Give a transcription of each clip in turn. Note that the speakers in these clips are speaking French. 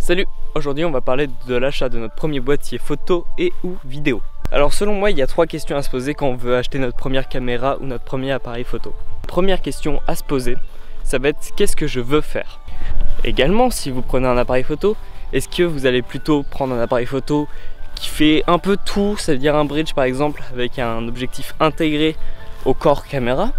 Salut! Aujourd'hui on va parler de l'achat de notre premier boîtier photo et ou vidéo. Alors selon moi il y a 3 questions à se poser quand on veut acheter notre première caméra ou notre premier appareil photo. Première question à se poser, ça va être qu'est-ce que je veux faire? Également si vous prenez un appareil photo, est-ce que vous allez plutôt prendre un appareil photo qui fait un peu tout, ça veut dire un bridge par exemple avec un objectif intégré au corps caméra?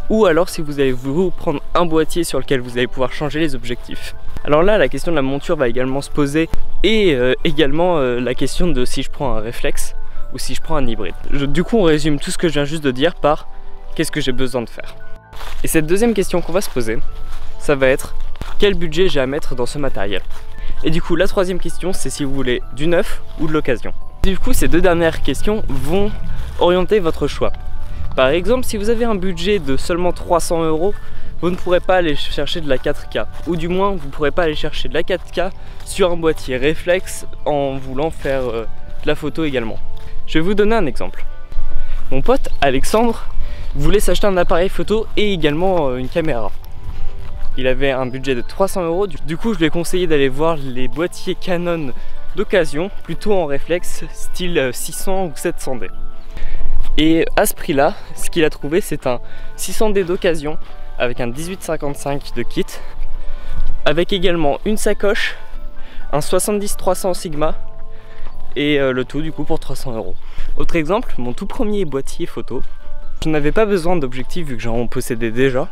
Ou alors si vous allez vous prendre un boîtier sur lequel vous allez pouvoir changer les objectifs. Alors là la question de la monture va également se poser et également la question de si je prends un réflexe ou si je prends un hybride. Du coup on résume tout ce que je viens juste de dire par qu'est-ce que j'ai besoin de faire. Et cette deuxième question qu'on va se poser, ça va être quel budget j'ai à mettre dans ce matériel. Et du coup la troisième question c'est si vous voulez du neuf ou de l'occasion. Du coup ces deux dernières questions vont orienter votre choix. Par exemple, si vous avez un budget de seulement 300 €, vous ne pourrez pas aller chercher de la 4K. Ou du moins, vous ne pourrez pas aller chercher de la 4K sur un boîtier réflexe en voulant faire de la photo également. Je vais vous donner un exemple. Mon pote Alexandre voulait s'acheter un appareil photo et également une caméra. Il avait un budget de 300 €. Du coup, je lui ai conseillé d'aller voir les boîtiers Canon d'occasion, plutôt en réflexe, style 600 ou 700D. Et à ce prix là, ce qu'il a trouvé c'est un 600D d'occasion avec un 1855 de kit, avec également une sacoche, un 70-300 Sigma et le tout du coup pour 300 €. Autre exemple, mon tout premier boîtier photo, je n'avais pas besoin d'objectif vu que j'en possédais déjà.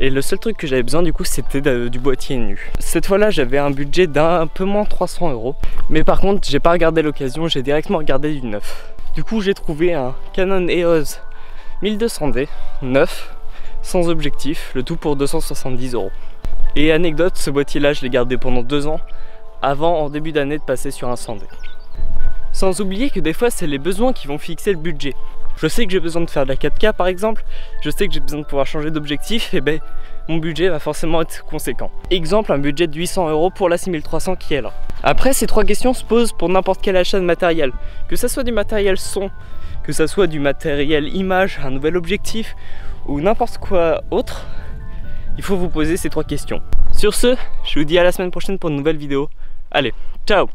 Et le seul truc que j'avais besoin du coup c'était du boîtier nu. Cette fois là j'avais un budget d'un peu moins de 300 €. Mais par contre j'ai pas regardé l'occasion, j'ai directement regardé du neuf. Du coup j'ai trouvé un Canon EOS 1200D neuf, sans objectif, le tout pour 270 €. Et anecdote, ce boîtier là je l'ai gardé pendant 2 ans, avant en début d'année de passer sur un 100D. Sans oublier que des fois c'est les besoins qui vont fixer le budget. Je sais que j'ai besoin de faire de la 4K par exemple, je sais que j'ai besoin de pouvoir changer d'objectif, et ben mon budget va forcément être conséquent. Exemple, un budget de 800 € pour la 6300 qui est là. Après, ces 3 questions se posent pour n'importe quel achat de matériel. Que ça soit du matériel son, que ça soit du matériel image, un nouvel objectif ou n'importe quoi autre, il faut vous poser ces 3 questions. Sur ce, je vous dis à la semaine prochaine pour une nouvelle vidéo. Allez, ciao!